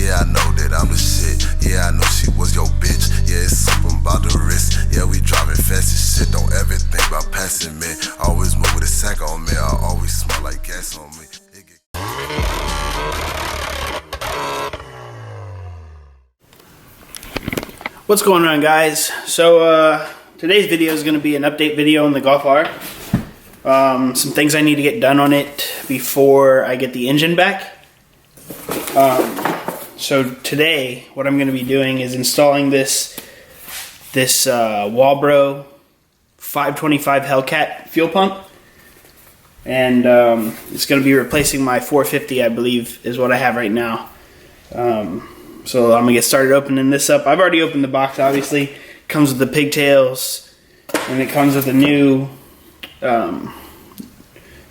Yeah, I know that I'm the shit. Yeah, I know she was your bitch. Yeah, it's something about the wrist. Yeah, we driving fast as shit. Don't ever think about passing me. Always move with a sack on me. I always smell like gas on me. What's going on, guys? So today's video is going to be an update video on the Golf R. Some things I need to get done on it before I get the engine back. So today what I'm going to be doing is installing this WALBRO 525 HELLCAT fuel pump, and it's going to be replacing my 450, I believe is what I have right now. So I'm going to get started opening this up. I've already opened the box, obviously. It comes with the pigtails, and it comes with a new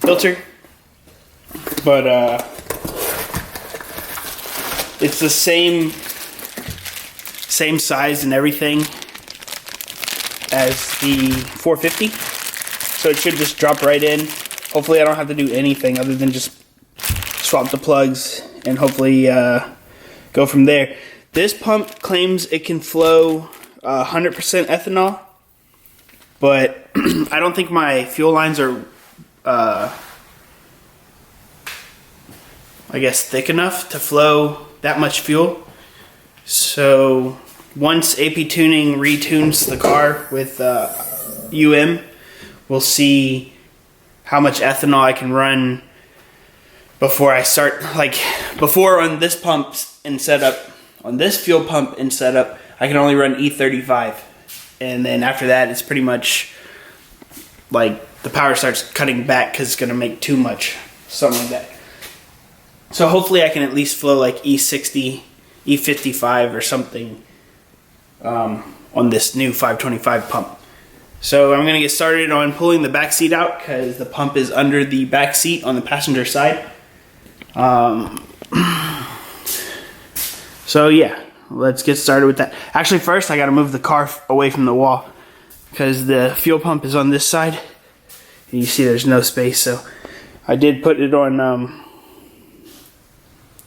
filter. But it's the same size and everything as the 450. So it should just drop right in. Hopefully I don't have to do anything other than just swap the plugs and hopefully go from there. This pump claims it can flow 100% ethanol, but I don't think my fuel lines are, I guess, thick enough to flow that much fuel. So once AP Tuning retunes the car with we'll see how much ethanol I can run before I start. Like before, on this pump and setup, on this fuel pump and setup, I can only run E35, and then after that it's pretty much like the power starts cutting back because it's going to make too much, something like that. So hopefully I can at least flow like E60, E55 or something on this new 525 pump. So I'm going to get started on pulling the back seat out because the pump is under the back seat on the passenger side. So yeah, let's get started with that. Actually, first I got to move the car away from the wall because the fuel pump is on this side. And you see there's no space, so I did put it on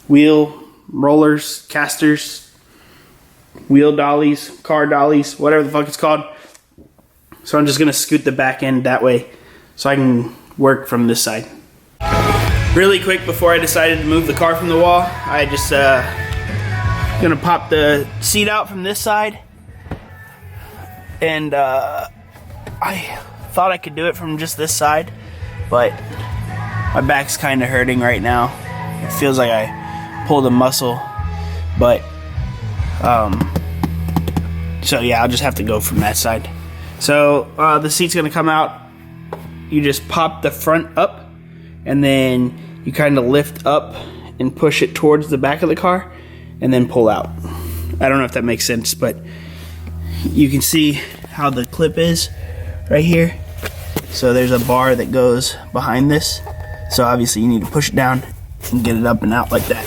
wheel rollers, casters, wheel dollies, car dollies, whatever the fuck it's called. So I'm just going to scoot the back end that way so I can work from this side. Really quick, before I decided to move the car from the wall, I just going to pop the seat out from this side. And I thought I could do it from just this side, but my back's kind of hurting right now. It feels like I pulled a muscle, but so yeah, I'll just have to go from that side. So the seat's gonna come out. You just pop the front up, and then you kind of lift up and push it towards the back of the car, and then pull out. I don't know if that makes sense, but you can see how the clip is right here. So there's a bar that goes behind this. So obviously you need to push it down and get it up and out like that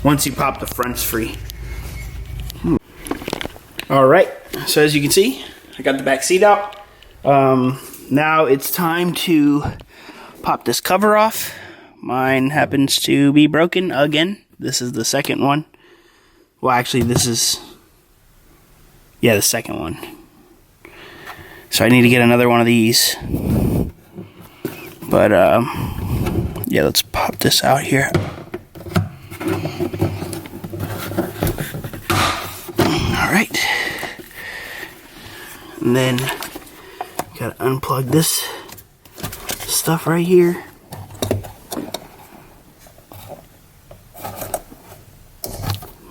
once you pop the fronts free. Alright, so as you can see, I got the back seat out. Now it's time to pop this cover off. Mine happens to be broken again. This is the second one. Well, actually this is, yeah, the second one. So I need to get another one of these. But yeah, let's pop this out here. Alright. And then gotta unplug this stuff right here.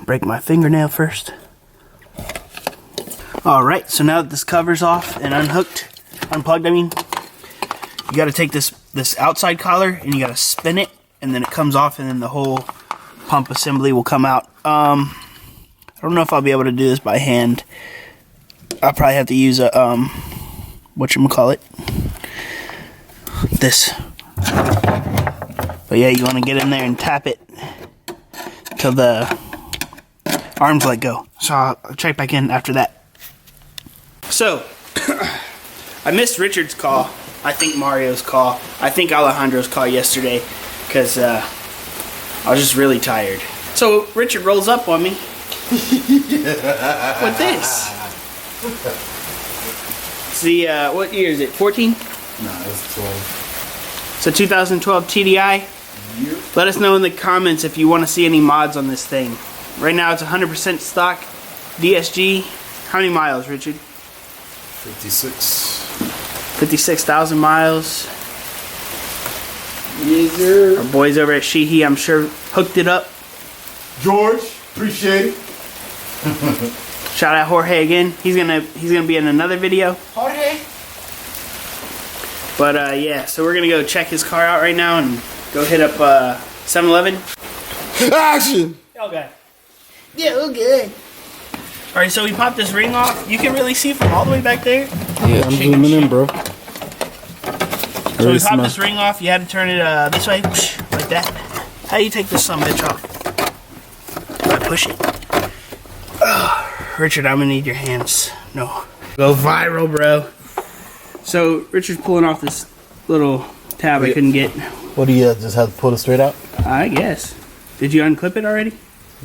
Break my fingernail first. Alright, so now that this cover's off and unplugged, I mean, you gotta take this outside collar and you gotta spin it, and then it comes off, and then the whole pump assembly will come out. I don't know if I'll be able to do this by hand. I'll probably have to use a whatchamacallit, this. But yeah, you want to get in there and tap it till the arms let go. So I'll check back in after that. So I missed Richard's call. I think Mario's call. I think Alejandro's call yesterday because I was just really tired. So Richard rolls up on me with this. It's the, what year is it, 14? Nah, it's 12. It's a 2012 TDI. Yep. Let us know in the comments if you want to see any mods on this thing. Right now it's 100% stock DSG. How many miles, Richard? 56. 56,000 miles. Yes, sir. Our boys over at Sheehy, I'm sure, hooked it up. George, appreciate it. Shout out Jorge again. He's gonna be in another video. Jorge. But yeah, so we're gonna go check his car out right now and go hit up 7-Eleven. Action. Okay. Yeah, we're good. All right, so we popped this ring off. You can really see from all the way back there. Yeah, I'm zooming in, bro. So we popped this ring off. You had to turn it this way, like that. How do you take this sumbitch off? Push it. Richard, I'm gonna need your hands. No. Go viral, bro. So Richard's pulling off this little tab I couldn't get. What do you just have to pull it straight out? I guess. Did you unclip it already?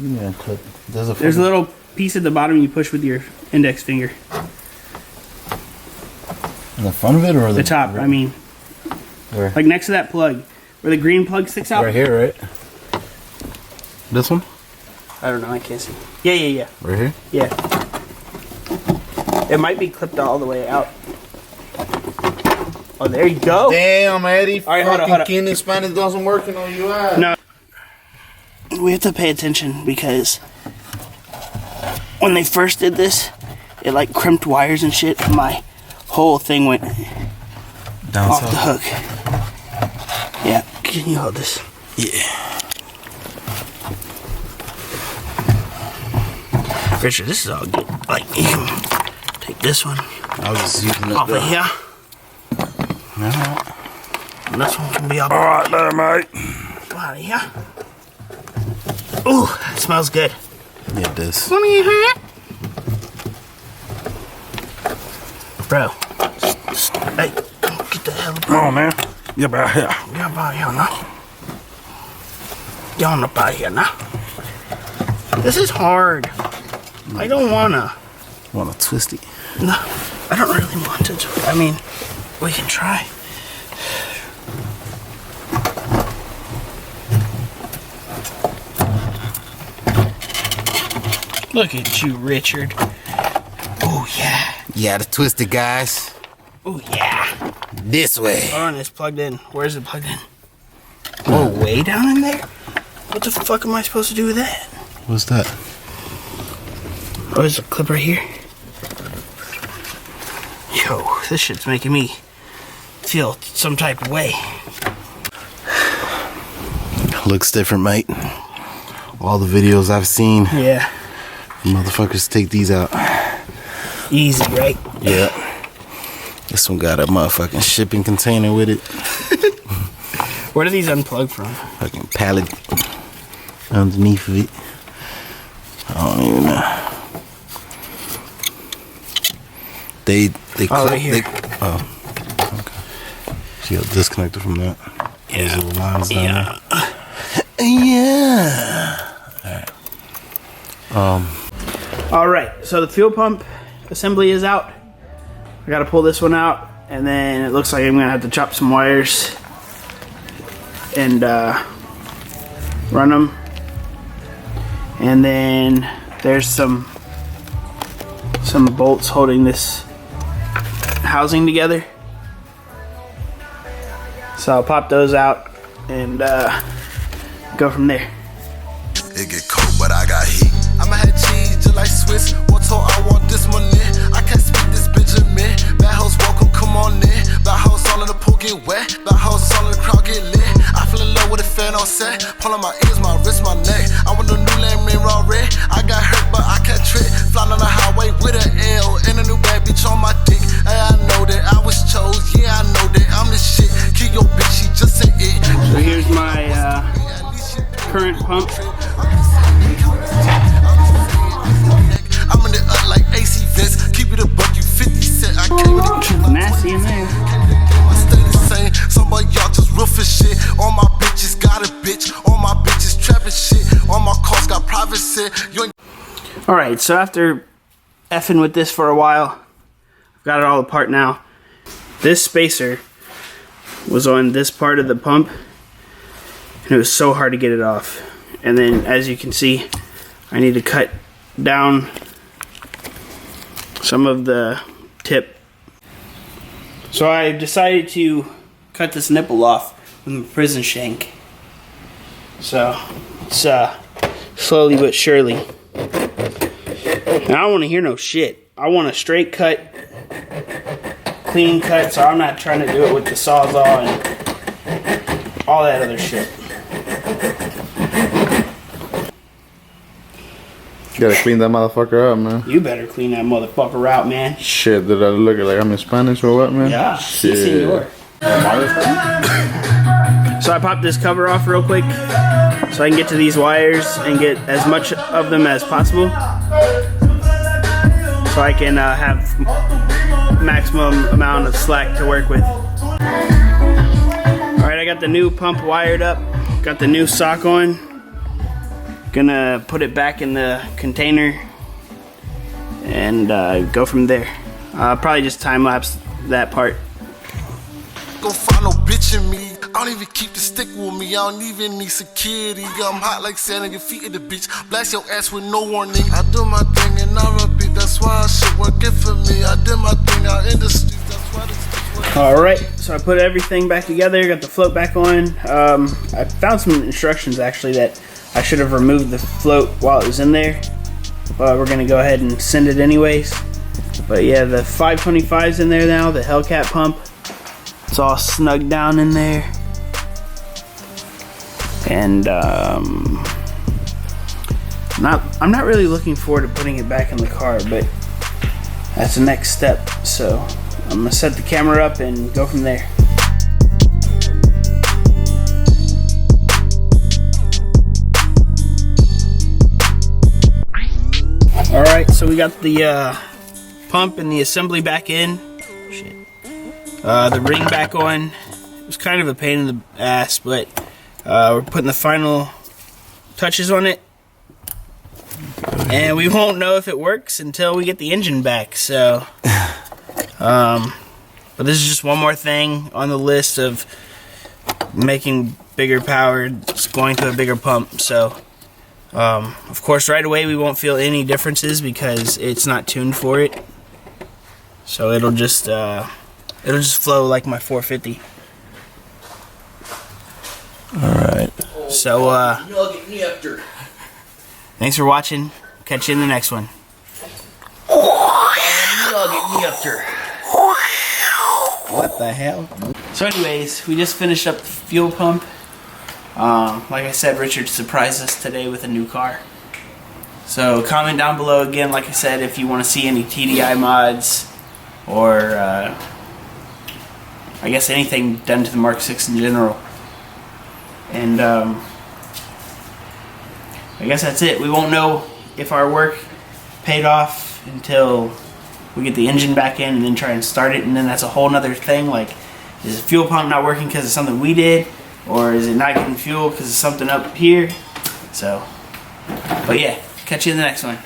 Yeah, clip. There's a little piece at the bottom you push with your index finger. In the front of it or the top? I mean, where? Like next to that plug, where the green plug sticks out. Right here, right? This one? I don't know. I can't see. Yeah. Right here? Yeah. It might be clipped all the way out. Oh, there you go. Damn, Eddie. All right, hold on. King in Spanish doesn't work on you. No. We have to pay attention because when they first did this, it like crimped wires and shit, and my whole thing went down off south. the hook. Yeah, can you hold this? Yeah. Richard, this is all good. Like, you can take this one I was just using it off of here. No. And this one can be up. Alright there, mate. Come out of here. Ooh, it smells good. Yeah, it does. Bro, hey, get the hell up. Come on, man. Get back here. Get up out here now. Get on up out here now. This is hard. I don't wanna. Wanna twist it? No, I don't really want to. I mean, we can try. Look at you, Richard. Oh, yeah. Yeah, to twist it, guys. Oh, yeah. This way. Hold on, it's plugged in. Where's it plugged in? Oh, way down in there? What the fuck am I supposed to do with that? What's that? Oh, there's a clip right here. Yo, this shit's making me feel some type of way. Looks different, mate. All the videos I've seen. Yeah. Motherfuckers take these out. Easy, right? Yeah. This one got a motherfucking shipping container with it. Where do these unplug from? Fucking pallet underneath of it. I don't even know. They right here. Oh, okay. So you got disconnected from that. Yeah. Those little lines down there. Yeah. All right. So the fuel pump assembly is out. I got to pull this one out, and then it looks like I'm gonna have to chop some wires and run them. And then there's some bolts holding this housing together. So I'll pop those out and go from there. It get cold, but I got heat. I'ma have cheese just like Swiss. What told I want this one in? I can't speak this Benjamin. Bad hoes welcome, come on in. Bad hoes all in the pool get wet. Bad hoes all in the crowd get lit. I fell in love with a fan on set. Pulling my ears, my wrist, my neck. I want the new lamb in raw red. I got hurt, but I can't trick. Flying on the highway with an L. And a new bad bitch on my dick. Hey, I know that I was chose. Yeah, I know that I'm the shit. Keep your bitch, she just ain't it. So here's my current pump. I'm in the like AC vest. Keep it a buck, you 50 cent. I came with the Nasty in there. I stay the same. Some of y'all just rough as shit. All my bitches got a bitch. All my bitches trapping shit. All my cars privacy. You ain't Alright, so after effing with this for a while, I've got it all apart now. This spacer was on this part of the pump, and it was so hard to get it off. And then, as you can see, I need to cut down some of the tip. So I decided to cut this nipple off with my prison shank. So it's slowly but surely. And I don't want to hear no shit. I want a straight cut, clean cut, so I'm not trying to do it with the Sawzall and all that other shit. You gotta clean that motherfucker up, man. You better clean that motherfucker out, man. Shit, did I look like I'm in Spanish or what, man? Yeah, shit. Si, senor. So I popped this cover off real quick so I can get to these wires and get as much of them as possible, so I can have maximum amount of slack to work with. Alright, I got the new pump wired up, got the new sock on. Gonna put it back in the container and go from there. Probably just time lapse that part. gon' find no bitch in me. I don't even keep the stick with me. I don't even need security. I'm hot like sand on your feet at the beach. Blast your ass with no warning. I do my thing and I repeat. That's why shit working for me. I did my thing out in the streets. That's why this stuff working. Alright, so I put everything back together, got the float back on. I found some instructions actually that I should have removed the float while it was in there. But we're gonna go ahead and send it anyways. But yeah, the 525's in there now, the HELLCAT pump. It's all snug down in there. And I'm not really looking forward to putting it back in the car, but that's the next step. So I'm gonna set the camera up and go from there. Alright, so we got the pump and the assembly back in. Shit. The ring back on. It was kind of a pain in the ass, but we're putting the final touches on it. And we won't know if it works until we get the engine back, so. But this is just one more thing on the list of making bigger power, just going to a bigger pump, so. Of course, right away we won't feel any differences because it's not tuned for it. So it'll just flow like my 450. Alright. So, thanks for watching. Catch you in the next one. What the hell? So anyways, we just finished up the fuel pump. Like I said, Richard surprised us today with a new car. So comment down below again, like I said, if you want to see any TDI mods or I guess anything done to the Mark 6 in general. And I guess that's it. We won't know if our work paid off until we get the engine back in and then try and start it, and then that's a whole nother thing. Like, is the fuel pump not working because of something we did? Or is it not getting fuel because of something up here? So, but yeah, catch you in the next one.